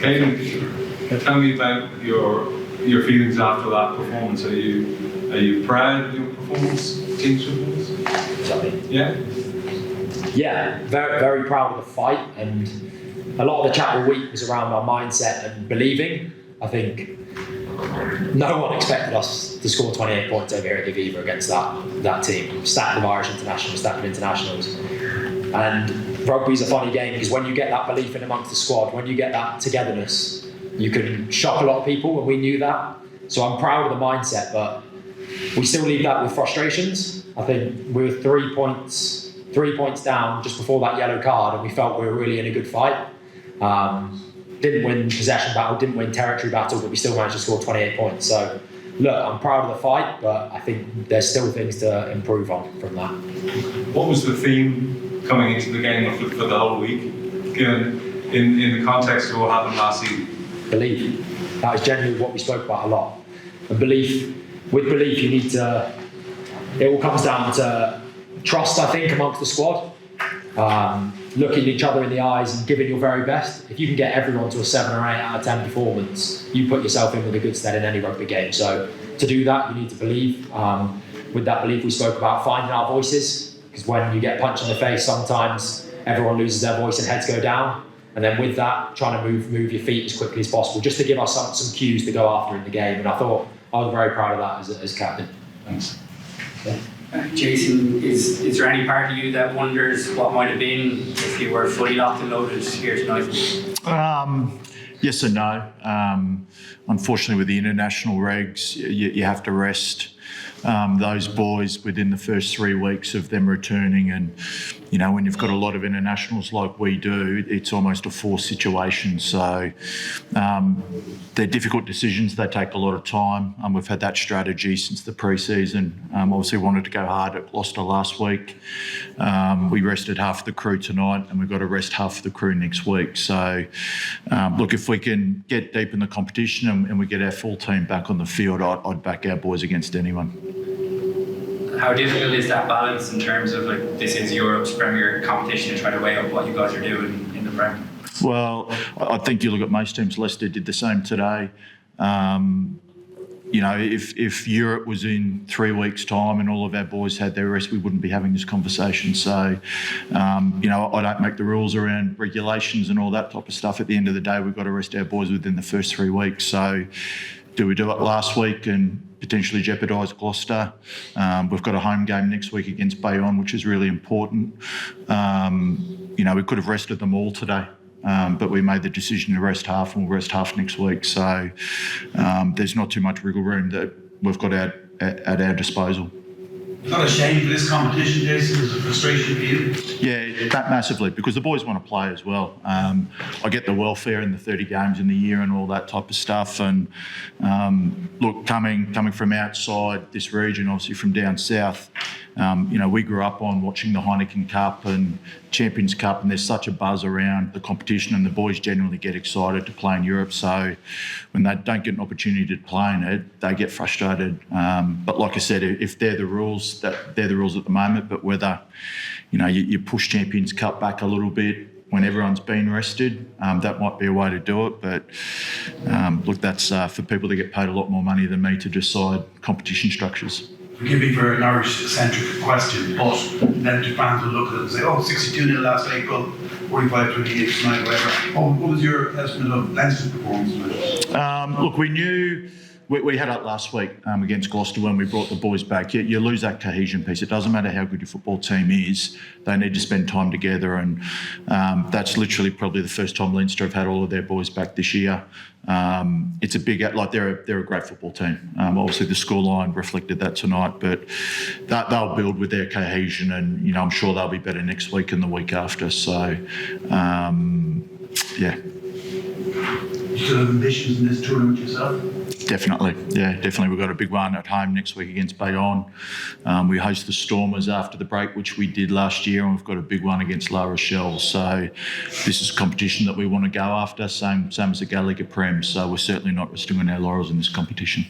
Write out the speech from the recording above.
Cadan, tell me about your feelings after that performance. Are you proud of your performance, team's performance? Sorry. Yeah. Yeah, very, very proud of the fight, and a lot of the chat all week was around our mindset and believing. I think no one expected us to score 28 points over here at Aviva against that team. Stacked of Irish internationals, stacked of internationals. And rugby's a funny game because when you get that belief in amongst the squad, when you get that togetherness, you can shock a lot of people, and we knew that. So I'm proud of the mindset, but we still leave that with frustrations. I think we were 3 points down just before that yellow card, and we felt we were really in a good fight. Didn't win possession battle, didn't win territory battle, but we still managed to score 28 points. So look, I'm proud of the fight, but I think there's still things to improve on from that. What was the theme coming into the game for the whole week, given in the context of what happened last season? Belief. That is generally what we spoke about a lot. And belief, with belief you need to, it all comes down to trust, I think, amongst the squad. Looking each other in the eyes and giving your very best. If you can get everyone to a 7 or 8 out of 10 performance, you put yourself in with a good stead in any rugby game. So to do that, you need to believe. With that belief, we spoke about finding our voices, because when you get punched in the face, sometimes everyone loses their voice and heads go down. And then with that, trying to move your feet as quickly as possible, just to give us some cues to go after in the game. And I thought I was very proud of that as captain. Thanks. Yeah. Jason, is there any part of you that wonders what might have been if you were fully locked and loaded here tonight? Yes and no. Unfortunately, with the international regs, you have to rest those boys within the first 3 weeks of them returning. And, you know, when you've got a lot of internationals like we do, it's almost a forced situation. So they're difficult decisions. They take a lot of time. We've had that strategy since the pre-season. Obviously wanted to go hard at Gloucester last week. We rested half of the crew tonight, and we've got to rest half of the crew next week. So, look, if we can get deep in the competition and we get our full team back on the field, I'd back our boys against anyone. How difficult is that balance in terms of, like, this is Europe's premier competition, to try to weigh up what you guys are doing in the Prem? Well, I think you look at most teams. Leicester did the same today. You know, if Europe was in 3 weeks' time and all of our boys had their rest, we wouldn't be having this conversation. So, you know, I don't make the rules around regulations and all that type of stuff. At the end of the day, we've got to rest our boys within the first 3 weeks. So, do we do it last week and potentially jeopardise Gloucester? We've got a home game next week against Bayonne, which is really important. You know, we could have rested them all today. But we made the decision to rest half, and we'll rest half next week. So there's not too much wriggle room that we've got at our disposal. It's not a shame for this competition, Jason? Is it frustration for you? Yeah, massively, because the boys want to play as well. I get the welfare and the 30 games in the year and all that type of stuff. And look, coming from outside this region, obviously from down south, you know, we grew up on watching the Heineken Cup and Champions Cup, and there's such a buzz around the competition, and the boys generally get excited to play in Europe. So when they don't get an opportunity to play in it, they get frustrated. But like I said, if they're the rules, they're the rules at the moment. But whether, you know, you push Champions Cup back a little bit when everyone's been rested, that might be a way to do it. But look, that's for people that get paid a lot more money than me to decide competition structures. Forgive me for an Irish-centric question, but then fans will look at it and say, 62-0 last April, 45-28 tonight, whatever. What was your estimate of Leinster's performance tonight? Look, we knew we had it last week against Gloucester when we brought the boys back. You lose that cohesion piece. It doesn't matter how good your football team is. They need to spend time together, and that's literally probably the first time Leinster have had all of their boys back this year. It's a big, like, they're a great football team. Obviously the scoreline reflected that tonight, but they'll build with their cohesion, and, you know, I'm sure they'll be better next week and the week after. So, yeah. You still have ambitions in this tournament yourself? Definitely, yeah, definitely. We've got a big one at home next week against Bayonne. We host the Stormers after the break, which we did last year, and we've got a big one against La Rochelle. So this is a competition that we want to go after, same as the Gallagher Prem. So we're certainly not resting on our laurels in this competition.